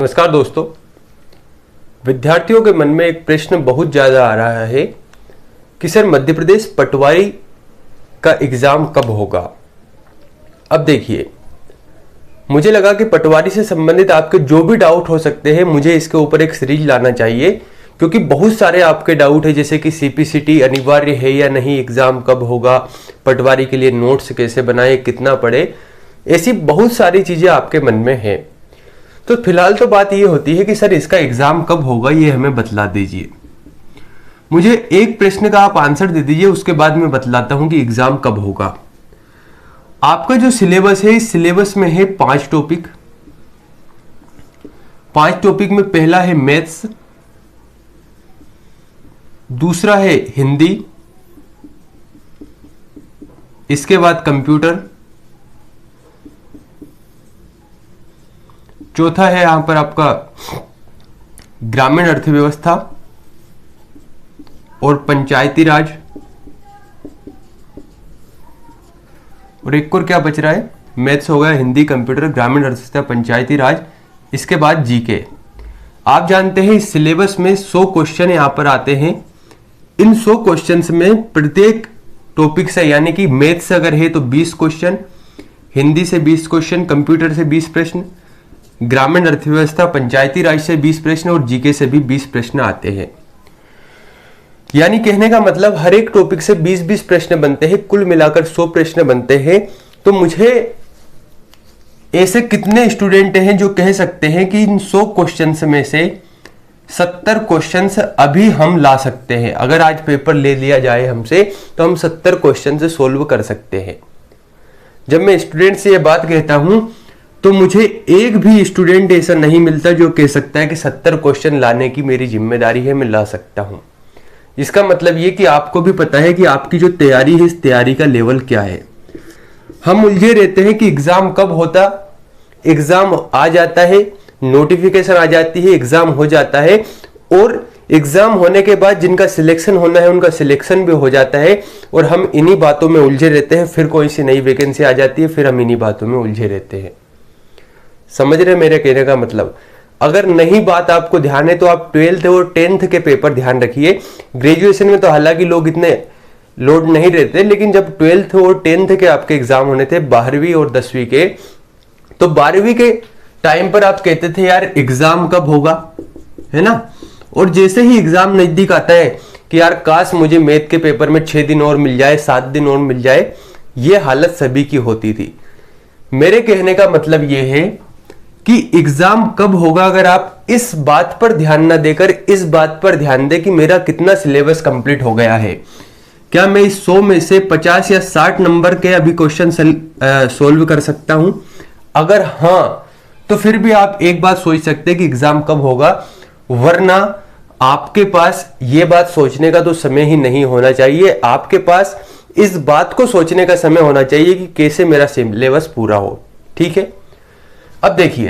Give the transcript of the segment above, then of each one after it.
नमस्कार दोस्तों। विद्यार्थियों के मन में एक प्रश्न बहुत ज़्यादा आ रहा है कि सर मध्य प्रदेश पटवारी का एग्ज़ाम कब होगा। अब देखिए, मुझे लगा कि पटवारी से संबंधित आपके जो भी डाउट हो सकते हैं मुझे इसके ऊपर एक सीरीज लाना चाहिए, क्योंकि बहुत सारे आपके डाउट है जैसे कि सीपीसीटी अनिवार्य है या नहीं, एग्ज़ाम कब होगा, पटवारी के लिए नोट्स कैसे बनाए, कितना पढ़े, ऐसी बहुत सारी चीज़ें आपके मन में हैं। तो फिलहाल तो बात ये होती है कि सर इसका एग्जाम कब होगा ये हमें बतला दीजिए। मुझे एक प्रश्न का आप आंसर दे दीजिए, उसके बाद मैं बतलाता हूं कि एग्जाम कब होगा। आपका जो सिलेबस है, इस सिलेबस में है 5 टॉपिक। 5 टॉपिक में पहला है मैथ्स, दूसरा है हिंदी, इसके बाद कंप्यूटर, चौथा है यहां पर आपका ग्रामीण अर्थव्यवस्था और पंचायती राज, और एक और क्या बच रहा है, मैथ्स हो गया, हिंदी, कंप्यूटर, ग्रामीण अर्थव्यवस्था, पंचायती राज, इसके बाद जीके। आप जानते हैं इस सिलेबस में 100 क्वेश्चन यहां पर आते हैं। इन 100 क्वेश्चंस में प्रत्येक टॉपिक से, यानी कि मैथ्स अगर है तो 20 क्वेश्चन, हिंदी से 20 क्वेश्चन, कंप्यूटर से 20 प्रश्न, ग्रामीण अर्थव्यवस्था पंचायती राज से 20 प्रश्न और जीके से भी 20 प्रश्न आते हैं। यानी कहने का मतलब हर एक टॉपिक से 20-20 प्रश्न बनते हैं, कुल मिलाकर 100 प्रश्न बनते हैं। तो मुझे ऐसे कितने स्टूडेंट हैं जो कह सकते हैं कि इन 100 क्वेश्चंस में से 70 क्वेश्चंस अभी हम ला सकते हैं। अगर आज पेपर ले लिया जाए हमसे तो हम 70 क्वेश्चन से सोल्व कर सकते हैं। जब मैं स्टूडेंट से यह बात कहता हूं तो मुझे एक भी स्टूडेंट ऐसा नहीं मिलता जो कह सकता है कि 70 क्वेश्चन लाने की मेरी जिम्मेदारी है, मैं ला सकता हूं। इसका मतलब ये कि आपको भी पता है कि आपकी जो तैयारी है, इस तैयारी का लेवल क्या है। हम उलझे रहते हैं कि एग्जाम कब होता, एग्जाम आ जाता है, नोटिफिकेशन आ जाती है, एग्जाम हो जाता है, और एग्जाम होने के बाद जिनका सिलेक्शन होना है उनका सिलेक्शन भी हो जाता है, और हम इन्हीं बातों में उलझे रहते हैं। फिर कोई सी नई वैकेंसी आ जाती है, फिर हम इन्हीं बातों में उलझे रहते हैं। समझ रहे मेरे कहने का मतलब। अगर नहीं बात आपको ध्यान है तो आप 12th और 10th के पेपर ध्यान रखिए। ग्रेजुएशन में तो हालांकि लोग इतने लोड नहीं रहते, लेकिन जब 12th और 10th के आपके एग्जाम होने थे, 12वीं और 10वीं के, तो 12वीं के टाइम पर आप कहते थे यार एग्जाम कब होगा, है ना। और जैसे ही एग्जाम नजदीक आता है कि यार काश मुझे मैथ के पेपर में 6 दिन और मिल जाए, 7 दिन और मिल जाए, ये हालत सभी की होती थी। मेरे कहने का मतलब ये है कि एग्जाम कब होगा, अगर आप इस बात पर ध्यान ना देकर इस बात पर ध्यान दें कि मेरा कितना सिलेबस कंप्लीट हो गया है, क्या मैं इस 100 में से 50 या 60 नंबर के अभी क्वेश्चन सोल्व कर सकता हूं। अगर हां, तो फिर भी आप एक बात सोच सकते हैं कि एग्जाम कब होगा, वरना आपके पास ये बात सोचने का तो समय ही नहीं होना चाहिए। आपके पास इस बात को सोचने का समय होना चाहिए कि कैसे मेरा सिलेबस पूरा हो। ठीक है। अब देखिए,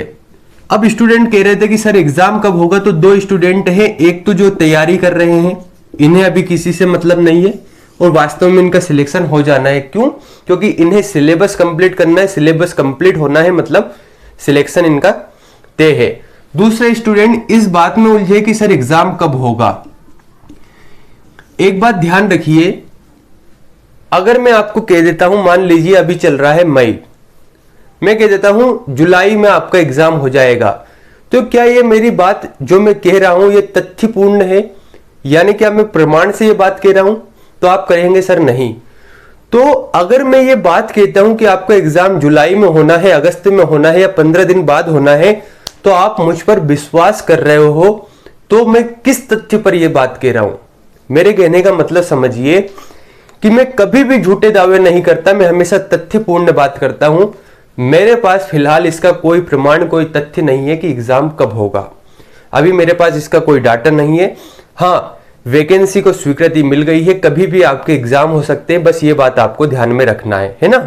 अब स्टूडेंट कह रहे थे कि सर एग्जाम कब होगा, तो 2 स्टूडेंट हैं, एक तो जो तैयारी कर रहे हैं, इन्हें अभी किसी से मतलब नहीं है, और वास्तव में इनका सिलेक्शन हो जाना है। क्यों? क्योंकि इन्हें सिलेबस कंप्लीट करना है, सिलेबस कंप्लीट होना है मतलब सिलेक्शन इनका तय है। दूसरे स्टूडेंट इस बात में उलझे कि सर एग्जाम कब होगा। एक बात ध्यान रखिए, अगर मैं आपको कह देता हूं, मान लीजिए अभी चल रहा है मई, मैं कह देता हूं जुलाई में आपका एग्जाम हो जाएगा, तो क्या ये मेरी बात जो मैं कह रहा हूं ये तथ्यपूर्ण है, यानी क्या मैं प्रमाण से ये बात कह रहा हूं? तो आप कहेंगे सर नहीं। तो अगर मैं ये बात कहता हूं कि आपका एग्जाम जुलाई में होना है, अगस्त में होना है, या 15 दिन बाद होना है, तो आप मुझ पर विश्वास कर रहे हो, तो मैं किस तथ्य पर यह बात कह रहा हूं? मेरे कहने का मतलब समझिए कि मैं कभी भी झूठे दावे नहीं करता, मैं हमेशा तथ्यपूर्ण बात करता हूं। मेरे पास फिलहाल इसका कोई प्रमाण, कोई तथ्य नहीं है कि एग्जाम कब होगा। अभी मेरे पास इसका कोई डाटा नहीं है। हाँ, वैकेंसी को स्वीकृति मिल गई है, कभी भी आपके एग्जाम हो सकते हैं, बस ये बात आपको ध्यान में रखना है ना।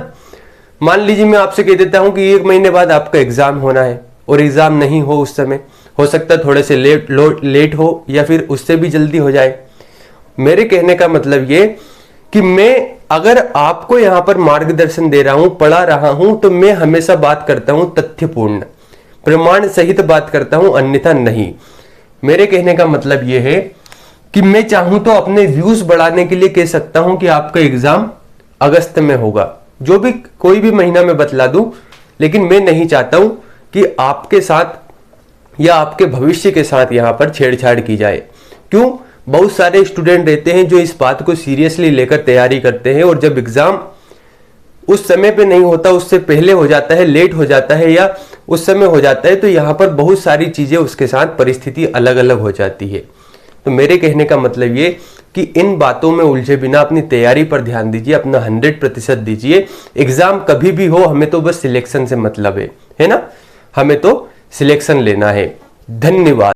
मान लीजिए मैं आपसे कह देता हूं कि 1 महीने बाद आपका एग्जाम होना है, और एग्जाम नहीं हो उस समय, हो सकता है थोड़े से लेट हो या फिर उससे भी जल्दी हो जाए। मेरे कहने का मतलब ये कि मैं अगर आपको यहां पर मार्गदर्शन दे रहा हूं, पढ़ा रहा हूं, तो मैं हमेशा बात करता हूं तथ्यपूर्ण। प्रमाण सहित बात करता हूं, अन्यथा नहीं। मेरे कहने का मतलब यह है कि मैं चाहूं तो अपने व्यूज बढ़ाने के लिए कह सकता हूं कि आपका एग्जाम अगस्त में होगा, जो भी कोई भी महीना में बतला दूं, लेकिन मैं नहीं चाहता हूं कि आपके साथ या आपके भविष्य के साथ यहां पर छेड़छाड़ की जाए। क्यों? बहुत सारे स्टूडेंट रहते हैं जो इस बात को सीरियसली लेकर तैयारी करते हैं, और जब एग्जाम उस समय पे नहीं होता, उससे पहले हो जाता है, लेट हो जाता है या उस समय हो जाता है, तो यहां पर बहुत सारी चीजें उसके साथ परिस्थिति अलग अलग हो जाती है। तो मेरे कहने का मतलब ये कि इन बातों में उलझे बिना अपनी तैयारी पर ध्यान दीजिए, अपना 100% दीजिए। एग्जाम कभी भी हो, हमें तो बस सिलेक्शन से मतलब है ना, हमें तो सिलेक्शन लेना है। धन्यवाद।